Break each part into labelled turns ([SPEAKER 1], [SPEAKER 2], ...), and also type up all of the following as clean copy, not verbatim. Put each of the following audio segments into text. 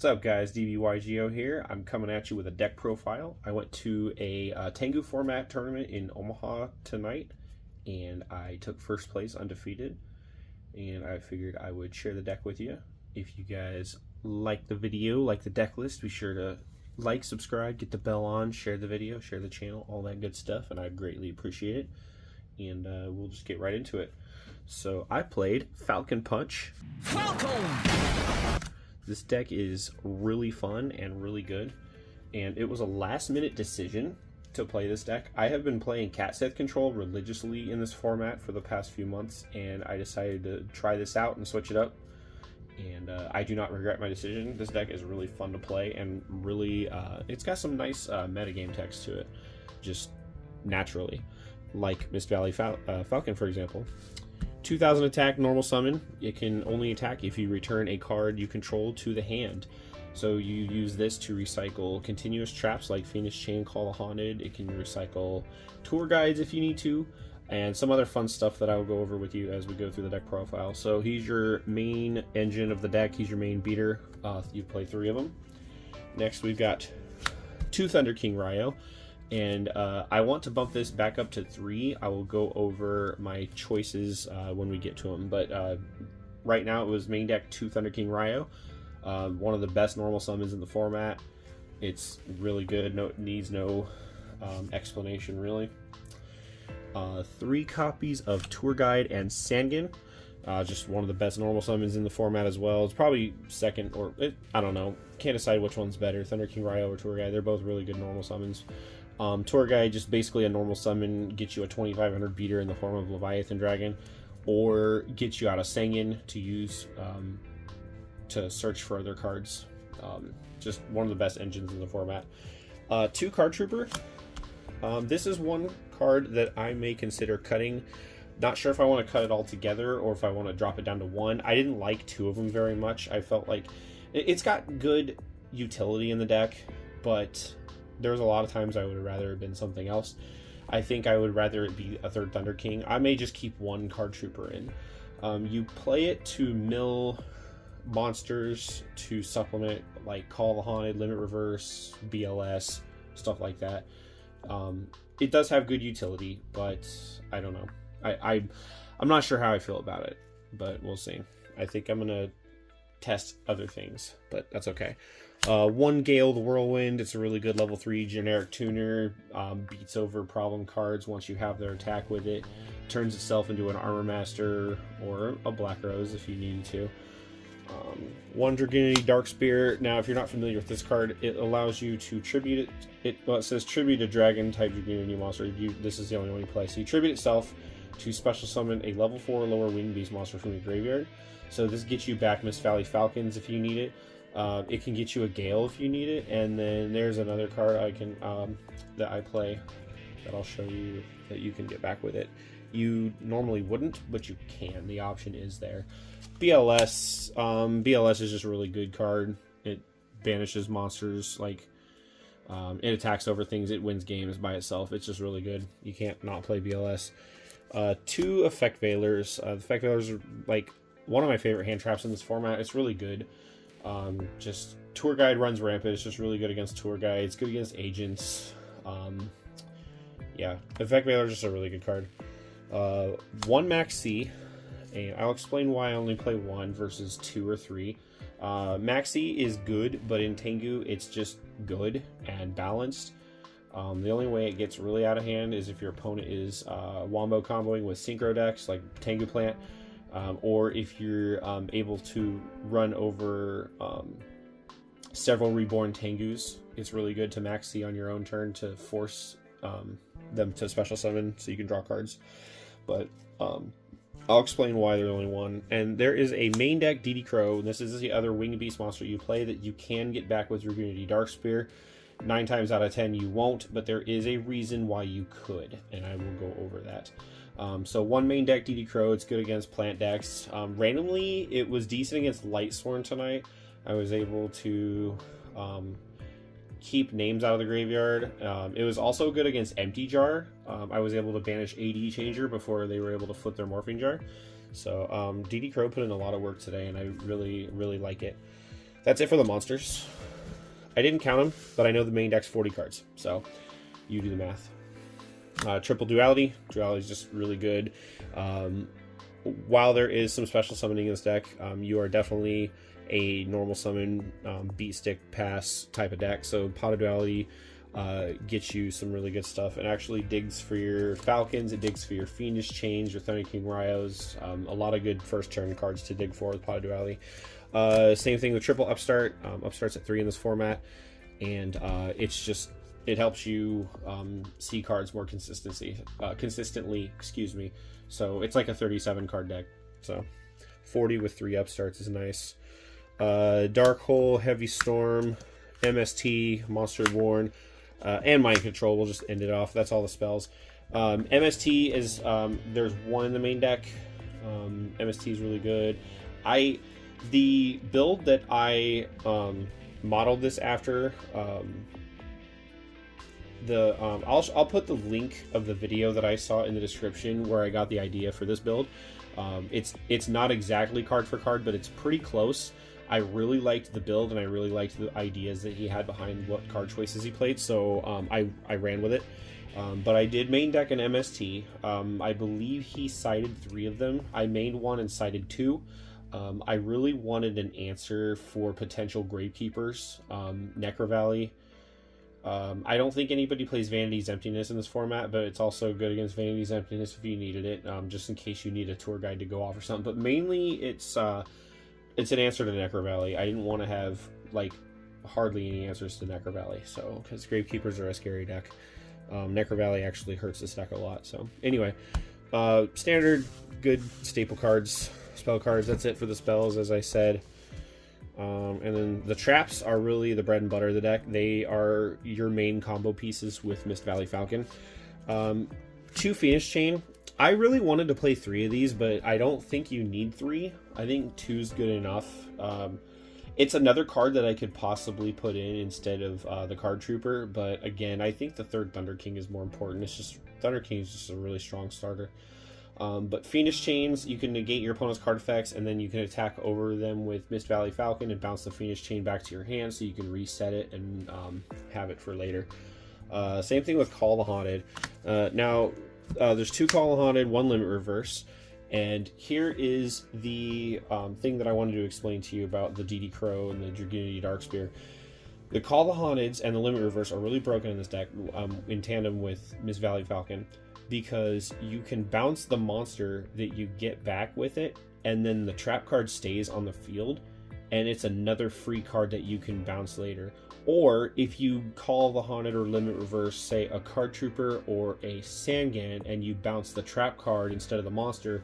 [SPEAKER 1] What's up guys, DB-YGO here. I'm coming at you with a deck profile. I went to a Tengu Format tournament in Omaha tonight and I took first place undefeated, and I figured I would share the deck with you. If you guys like the video, like the deck list, be sure to like, subscribe, get the bell on, share the video, share the channel, all that good stuff, and I'd greatly appreciate it. And we'll just get right into it. So I played Falcon Punch. Falcon! This deck is really fun and really good, and it was a last-minute decision to play this deck. I have been playing cat Sith control religiously in this format for the past few months, and I decided to try this out and switch it up, and I do not regret my decision. This deck is really fun to play, and really, it's got some nice metagame text to it, just naturally, like Mist Valley Falcon, for example. 2000 attack, normal summon. It can only attack if you return a card you control to the hand. So you use this to recycle continuous traps like Phoenix Chain, Call the Haunted. It can recycle tour guides if you need to, and some other fun stuff that I will go over with you as we go through the deck profile. So he's your main engine of the deck. He's your main beater. You play 3 of them. Next we've got 2 Thunder King Ryo. And I want to bump this back up to 3. I will go over my choices when we get to them. But right now it was main deck 2 Thunder King Ryo. One of the best normal summons in the format. It's really good. Needs no explanation really. 3 copies of Tour Guide and Sangin. Just one of the best normal summons in the format as well. It's probably second, or I don't know. Can't decide which one's better, Thunder King Ryo or Tour Guide. They're both really good normal summons. Tour Guide, just basically a normal summon, gets you a 2500 beater in the form of Leviathan Dragon, or gets you out of Sangin to use to search for other cards. Just one of the best engines in the format. 2 Card Trooper. This is one card that I may consider cutting. Not sure if I want to cut it all together or if I want to drop it down to 1. I didn't like 2 of them very much. I felt like it's got good utility in the deck, but there's a lot of times I would have rather it been something else. I think I would rather it be a 3rd Thunder King. I may just keep 1 Card Trooper in. You play it to mill monsters to supplement, like Call the Haunted, Limit Reverse, BLS, stuff like that. It does have good utility, but I don't know. I'm not sure how I feel about it, but we'll see. I think I'm gonna test other things, but that's okay. 1 Gale the Whirlwind. It's a really good level 3 generic tuner. Beats over problem cards once you have their attack with it. Turns itself into an Armor Master or a Black Rose if you needed to. 1 Dragunity Dark Spear. Now, if you're not familiar with this card, it allows you to tribute it. Well, it says tribute a dragon type Dragunity monster. This is the only one you play. So you tribute itself to special summon a level 4 or lower winged beast monster from your graveyard. So this gets you back Mist Valley Falcons if you need it. It can get you a Gale if you need it, and then there's another card I can that I play that I'll show you that you can get back with it. You normally wouldn't, but you can. The option is there. BLS. BLS is just a really good card. It banishes monsters. Like it attacks over things. It wins games by itself. It's just really good. You can't not play BLS. 2 Effect Veilers. The Effect Veilers are like one of my favorite hand traps in this format. It's really good. Just Tour Guide runs rampant. It's just really good against Tour Guide. It's good against agents. Yeah, Effect Veiler is just a really good card. 1 Max C, and I'll explain why I only play 1 versus 2 or 3. Max C is good, but in Tengu it's just good and balanced. The only way it gets really out of hand is if your opponent is wombo comboing with synchro decks like Tengu Plant. Or if you're able to run over several reborn Tengus, it's really good to max C on your own turn to force them to special summon so you can draw cards. But I'll explain why there's only 1. And there is a main deck DD Crow. This is the other winged beast monster you play that you can get back with Dragunity Dark Spear. 9 times out of 10 you won't, but there is a reason why you could, and I will go over that. So 1 main deck DD Crow, it's good against plant decks. Randomly, it was decent against Lightsworn tonight. I was able to keep names out of the graveyard. It was also good against Empty Jar. I was able to banish AD Changer before they were able to flip their Morphing Jar. So DD Crow put in a lot of work today, and I really, really like it. That's it for the monsters. I didn't count them, but I know the main deck's 40 cards, so you do the math. Triple Duality. Duality is just really good. While there is some special summoning in this deck, you are definitely a normal summon, beat stick pass type of deck. So Pot of Duality gets you some really good stuff. It actually digs for your Falcons, it digs for your Fiendish Chains, your Thunder King Ryos. A lot of good first turn cards to dig for with Pot of Duality. Same thing with Triple Upstart. Upstart's at 3 in this format, and it helps you see cards more consistently. Excuse me. So it's like a 37 card deck. So 40 with 3 Upstarts is nice. Dark Hole, Heavy Storm, MST, Monster Born, and Mind Control. We'll just end it off. That's all the spells. MST is there's 1 in the main deck. MST is really good. The build that I modeled this after, I'll put the link of the video that I saw in the description where I got the idea for this build. It's not exactly card for card, but it's pretty close. I really liked the build, and I really liked the ideas that he had behind what card choices he played, so I ran with it. But I did main deck an MST. I believe he sided 3 of them. I mained 1 and sided 2. I really wanted an answer for potential Gravekeepers. Necro Valley. I don't think anybody plays Vanity's Emptiness in this format, but it's also good against Vanity's Emptiness if you needed it, just in case you need a tour guide to go off or something. But mainly, it's an answer to Necro Valley. I didn't want to have, like, hardly any answers to Necro Valley, so, because Gravekeepers are a scary deck. Necro Valley actually hurts this deck a lot, so. Anyway, standard, good staple cards, spell cards. That's it for the spells, as I said. And then the traps are really the bread and butter of the deck. They are your main combo pieces with Mist Valley Falcon. 2 Fiendish Chain. I really wanted to play 3 of these, but I don't think you need 3. I think 2's good enough. It's another card that I could possibly put in instead of the Card Trooper, but again, I think the 3rd Thunder King is more important. It's just, Thunder King is just a really strong starter. But Fiendish Chains, you can negate your opponent's card effects, and then you can attack over them with Mist Valley Falcon and bounce the Fiendish Chain back to your hand, so you can reset it and have it for later. Same thing with Call the Haunted. Now, there's 2 Call the Haunted, 1 Limit Reverse, and here is the thing that I wanted to explain to you about the DD Crow and the Dragunity Darkspear. The Call the Haunteds and the Limit Reverse are really broken in this deck in tandem with Mist Valley Falcon, because you can bounce the monster that you get back with it, and then the trap card stays on the field, and it's another free card that you can bounce later. Or if you call the Haunted or Limit Reverse, say a Card Trooper or a Sangan, and you bounce the trap card instead of the monster,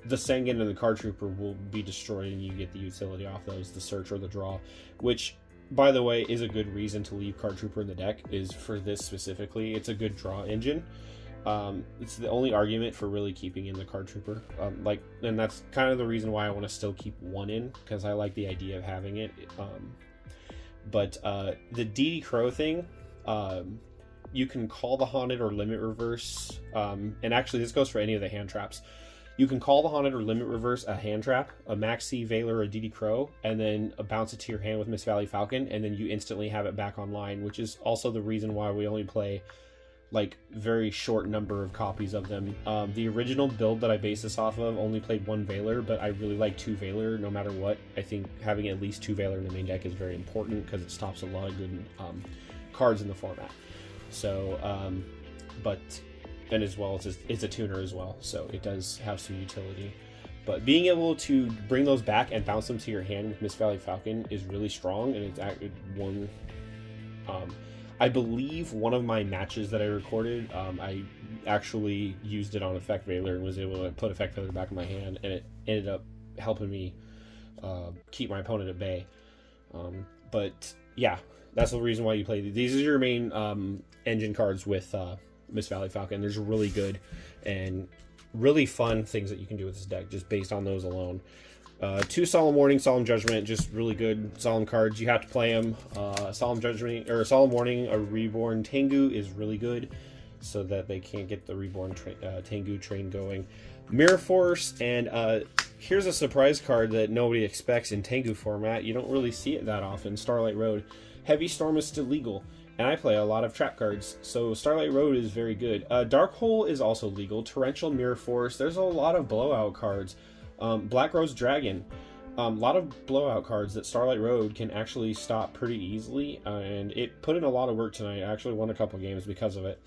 [SPEAKER 1] the Sangan and the Card Trooper will be destroyed, and you get the utility off those, the search or the draw, which, by the way, is a good reason to leave Card Trooper in the deck, is for this specifically. It's a good draw engine. It's the only argument for really keeping in the Card Trooper, and that's kind of the reason why I want to still keep 1 in, because I like the idea of having it. But the DD Crow thing, you can call the Haunted or Limit Reverse, and actually this goes for any of the hand traps. You can call the Haunted or Limit Reverse a hand trap, a Maxi, Veiler, or a DD Crow, and then bounce it to your hand with Mist Valley Falcon, and then you instantly have it back online, which is also the reason why we only play like very short number of copies of them. The original build that I based this off of only played 1 Veiler, but I really like 2 Veiler no matter what. I think having at least 2 Veiler in the main deck is very important because it stops a lot of good cards in the format. So, and as well, it's a tuner as well, so it does have some utility. But being able to bring those back and bounce them to your hand with Mist Valley Falcon is really strong, and it's one. I believe one of my matches that I recorded, I actually used it on Effect Veiler and was able to put Effect Veiler back in my hand, and it ended up helping me keep my opponent at bay. But yeah, that's the reason why you play these. These are your main engine cards with Mist Valley Falcon. There's really good and really fun things that you can do with this deck just based on those alone. 2 Solemn Warning, Solemn Judgment, just really good solemn cards. You have to play them. Solemn Judgment or Solemn Warning, a reborn Tengu is really good, so that they can't get the reborn Tengu train going. Mirror Force, and here's a surprise card that nobody expects in Tengu format. You don't really see it that often. Starlight Road. Heavy Storm is still legal, and I play a lot of trap cards, so Starlight Road is very good. Dark Hole is also legal. Torrential Mirror Force. There's a lot of blowout cards. Black Rose Dragon. A lot of blowout cards that Starlight Road can actually stop pretty easily, and it put in a lot of work tonight. I actually won a couple games because of it.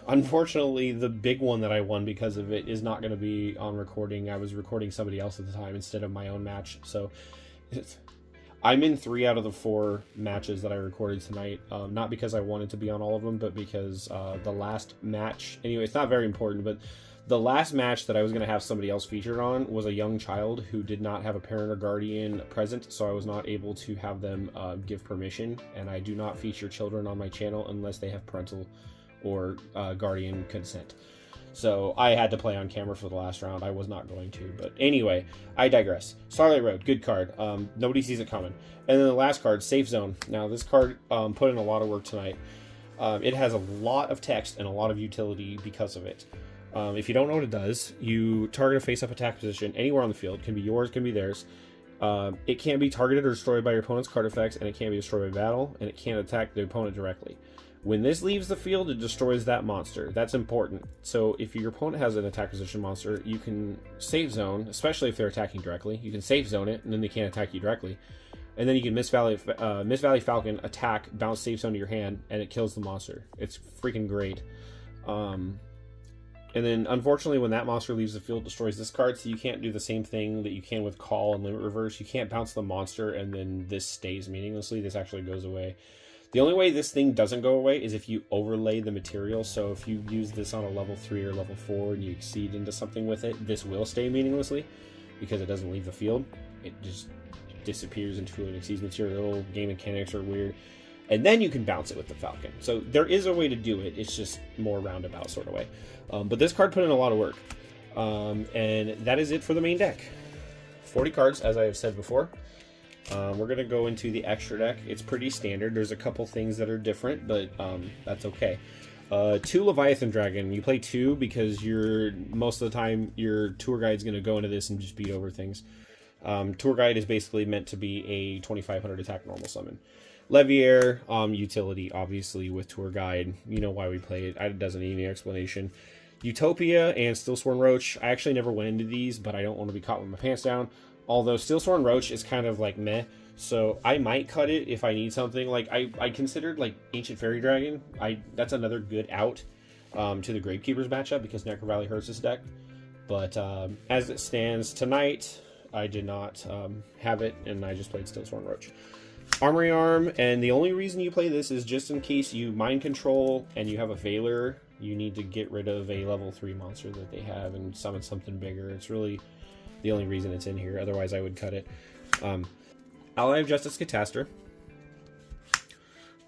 [SPEAKER 1] Unfortunately, the big one that I won because of it is not going to be on recording. I was recording somebody else at the time instead of my own match, so I'm in 3 out of the 4 matches that I recorded tonight. Not because I wanted to be on all of them, but because the last match, anyway, it's not very important, but the last match that I was going to have somebody else featured on was a young child who did not have a parent or guardian present, so I was not able to have them give permission, and I do not feature children on my channel unless they have parental or guardian consent. So I had to play on camera for the last round. I was not going to, but anyway, I digress. Starlight Road, good card. Nobody sees it coming. And then the last card, Safe Zone. Now this card put in a lot of work tonight. It has a lot of text and a lot of utility because of it. If you don't know what it does, you target a face-up attack position anywhere on the field. Can be yours, can be theirs. It can't be targeted or destroyed by your opponent's card effects, and it can't be destroyed by battle, and it can't attack the opponent directly. When this leaves the field, it destroys that monster. That's important. So if your opponent has an attack position monster, you can safe zone, especially if they're attacking directly. You can safe zone it, and then they can't attack you directly. And then you can Miss Valley Falcon, attack, bounce safe zone to your hand, and it kills the monster. It's freaking great. And then, unfortunately, when that monster leaves the field, it destroys this card, so you can't do the same thing that you can with Call and Limit Reverse. You can't bounce the monster, and then this stays meaninglessly. This actually goes away. The only way this thing doesn't go away is if you overlay the material. So if you use this on a level 3 or level 4 and you exceed into something with it, this will stay meaninglessly because it doesn't leave the field. It just disappears into an exceeds material. Game mechanics are weird. And then you can bounce it with the Falcon. So there is a way to do it. It's just more roundabout sort of way. But this card put in a lot of work. And that is it for the main deck. 40 cards, as I have said before. We're going to go into the extra deck. It's pretty standard. There's a couple things that are different, but that's okay. 2 Leviathan Dragon. You play 2 because most of the time your tour guide's going to go into this and just beat over things. Tour guide is basically meant to be a 2500 attack normal summon. Leviair, utility, obviously, with tour guide. You know why we play it. It doesn't need any explanation. Utopia and Steelsworn Roach. I actually never went into these, but I don't want to be caught with my pants down. Although Steelsworn Roach is kind of like meh, so I might cut it if I need something. Like I considered like Ancient Fairy Dragon. That's another good out to the Gravekeeper's matchup because Necro Valley hurts this deck. But as it stands tonight, I did not have it, and I just played Steelsworn Roach. Armory Arm, and the only reason you play this is just in case you mind control and you have a Veiler, you need to get rid of a level 3 monster that they have and summon something bigger. It's really the only reason it's in here. Otherwise, I would cut it. Ally of Justice Catastor.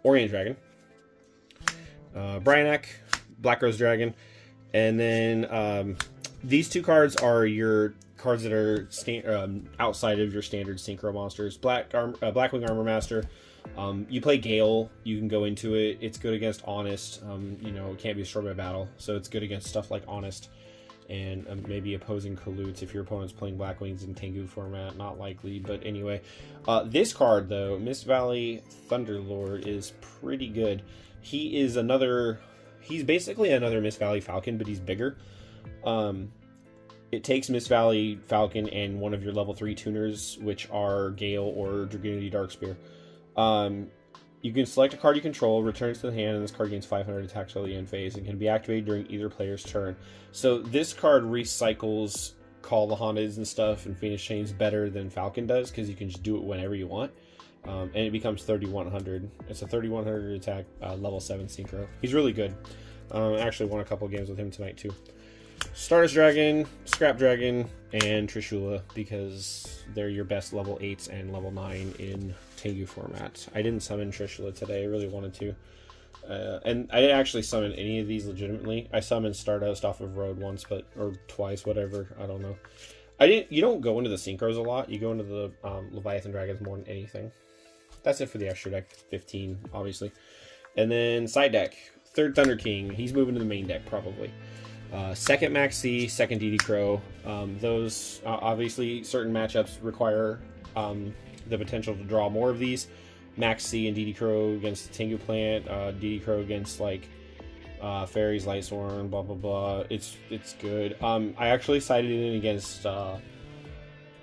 [SPEAKER 1] Orient Dragon. Bryanek. Black Rose Dragon. And then these 2 cards are your cards that are outside of your standard Synchro monsters. Blackwing Armor Master. You play Gale, you can go into it. It's good against Honest. You know, it can't be destroyed by battle, so it's good against stuff like Honest and maybe opposing Kalutes if your opponent's playing Blackwings in Tengu format. Not likely, but anyway. This card, though, Miss Valley Thunderlord, is pretty good. He's basically another Miss Valley Falcon, but he's bigger. It takes Miss Valley Falcon and one of your level 3 tuners, which are Gale or Dragoonity Darkspear. You can select a card you control, returns to the hand, and this card gains 500 attack till the end phase and can be activated during either player's turn. So this card recycles Call the Haunted and stuff and Phoenix Chains better than Falcon does because you can just do it whenever you want. And it becomes 3100. It's a 3100 attack, level 7 Synchro. He's really good. I actually won a couple games with him tonight too. Stardust Dragon, Scrap Dragon, and Trishula because they're your best level 8s and level 9 in Tengu format. I didn't summon Trishula today. I really wanted to. And I didn't actually summon any of these legitimately. I summoned Stardust off of Road once, or twice, whatever. I don't know. You don't go into the synchros a lot. You go into the Leviathan Dragons more than anything. That's it for the extra deck. 15, obviously. And then side deck. Third Thunder King. He's moving to the main deck, probably. Second Max C, second DD Crow. Those, obviously, certain matchups require the potential to draw more of these. Max C and DD Crow against the Tengu Plant. DD Crow against, like, Fairies, Lightsworn, blah, blah, blah. It's good. I actually sided in against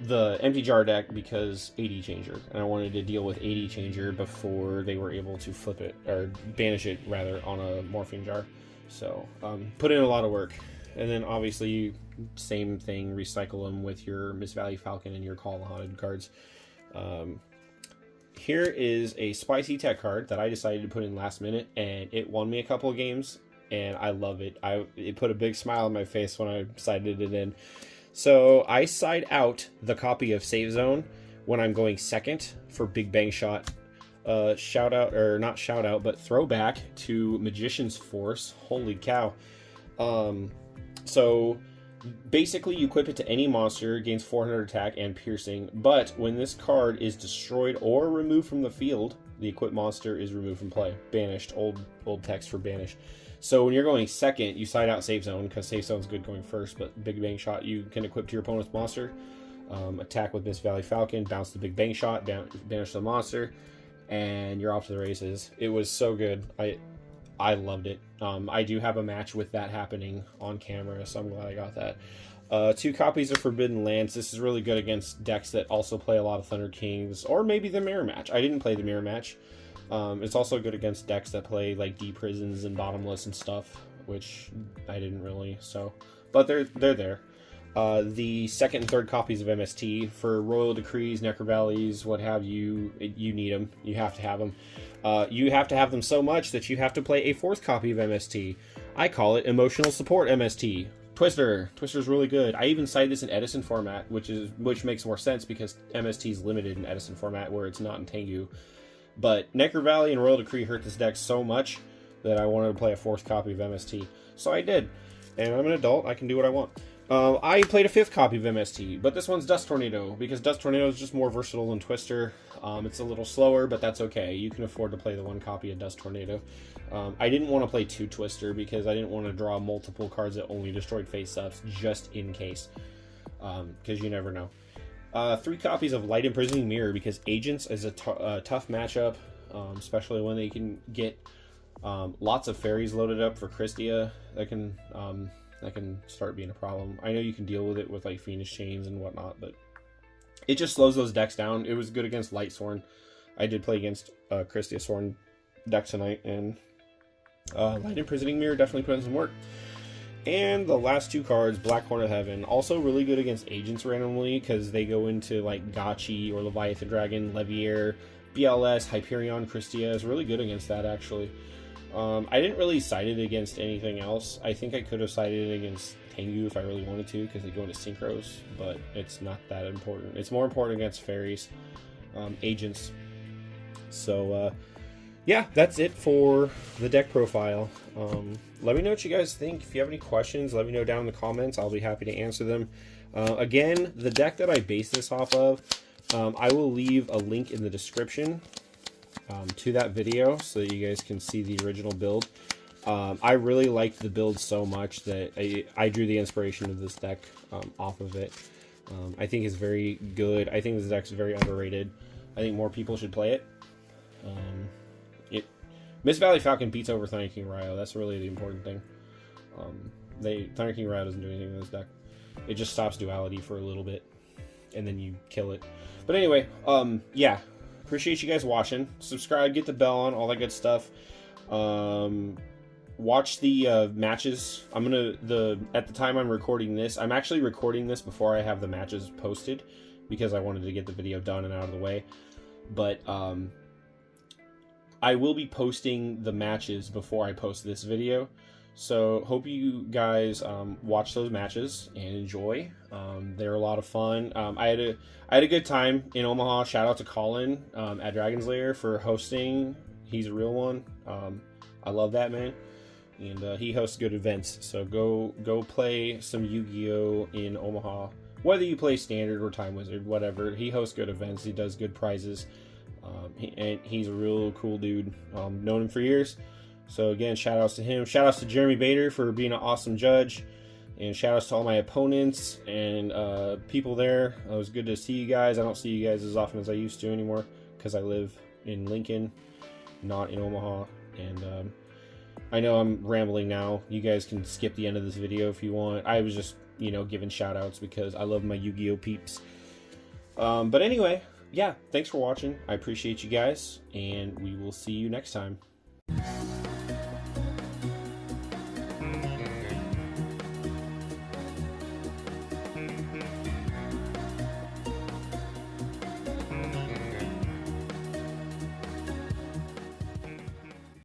[SPEAKER 1] the Empty Jar deck because AD Changer, and I wanted to deal with AD Changer before they were able to flip it, or banish it, rather, on a Morphing Jar. So, put in a lot of work. And then, obviously, same thing, recycle them with your Miss Valley Falcon and your Call of Haunted cards. Here is a spicy tech card that I decided to put in last minute, and it won me a couple of games, and I love it. It put a big smile on my face when I sided it in. So I side out the copy of Save Zone when I'm going second for Big Bang Shot. Shout out, or not shout out, but throwback to Magician's Force. Holy cow. So basically you equip it to any monster, gains 400 attack and piercing, but when this card is destroyed or removed from the field, the equipped monster is removed from play. Banished. Old text for banished. So when you're going second, you side out Safe Zone, because Safe Zone's good going first, but Big Bang Shot you can equip to your opponent's monster. Attack with Miss Valley Falcon, bounce the Big Bang Shot, banish the monster, and you're off to the races. It was so good. I loved it. I do have a match with that happening on camera, so I'm glad I got that. 2 copies of Forbidden Lands. This is really good against decks that also play a lot of Thunder Kings, or maybe the Mirror Match. I didn't play the Mirror Match. It's also good against decks that play like D Prisons and Bottomless and stuff, which I didn't really. So, but they're there. The second and third copies of MST for Royal Decrees, Necro Valleys, what have you. You need them. You have to have them. You have to have them so much that you have to play a 4th copy of MST. I call it Emotional Support MST. Twister's really good. I even cite this in Edison format, which makes more sense because MST is limited in Edison format where it's not in Tengu. But Necro Valley and Royal Decree hurt this deck so much that I wanted to play a 4th copy of MST. So I did. And I'm an adult. I can do what I want. I played a 5th copy of MST, but this one's Dust Tornado, because Dust Tornado is just more versatile than Twister. It's a little slower, but that's okay. You can afford to play the 1 copy of Dust Tornado. I didn't want to play 2 Twister, because I didn't want to draw multiple cards that only destroyed face-ups, just in case. Because you never know. 3 copies of Light Imprisoning Mirror, because Agents is a tough matchup, especially when they can get lots of fairies loaded up for Christia. That can start being a problem. I know you can deal with it with like Phoenix Chains and whatnot, but it just slows those decks down. It was good against Lightsworn. I did play against Christia Sworn deck tonight, and Light Imprisoning Mirror definitely put in some work. And the last 2 cards, Black Horn of Heaven, also really good against Agents randomly, because they go into like Galshi or Leviathan Dragon, Levier, BLS, Hyperion, Christia is really good against that, actually. I didn't really side it against anything else. I think I could have sided it against Tengu if I really wanted to, because they go into Synchros, but it's not that important. It's more important against Fairies, Agents. So, yeah, that's it for the deck profile. Let me know what you guys think. If you have any questions, let me know down in the comments. I'll be happy to answer them. Again, the deck that I base this off of, I will leave a link in the description to that video so that you guys can see the original build. I really liked the build so much that I drew the inspiration of this deck off of it. I think it's very good. I think this deck is very underrated. I think more people should play it. Miss Valley Falcon beats over Thunder King Ryo. That's really the important thing. Thunder King Ryo doesn't do anything in this deck. It just stops duality for a little bit, and then you kill it. But anyway, yeah. Appreciate you guys watching. Subscribe, get the bell on, all that good stuff. Watch the matches. At the time I'm recording this, I'm actually recording this before I have the matches posted, because I wanted to get the video done and out of the way. But I will be posting the matches before I post this video. So hope you guys watch those matches and enjoy. They're a lot of fun. I had a good time in Omaha. Shout out to Colin at Dragon's Lair for hosting. He's a real one. I love that man, and he hosts good events. So go play some Yu-Gi-Oh in Omaha whether you play Standard or Time Wizard, whatever. He hosts good events. He does good prizes. And he's a real cool dude. Known him for years. So again, shout outs to him. Shout outs to Jeremy Bader for being an awesome judge. And shout outs to all my opponents and people there. It was good to see you guys. I don't see you guys as often as I used to anymore because I live in Lincoln, not in Omaha. And I know I'm rambling now. You guys can skip the end of this video if you want. I was just, you know, giving shout outs because I love my Yu-Gi-Oh peeps. But anyway, yeah, thanks for watching. I appreciate you guys, and we will see you next time.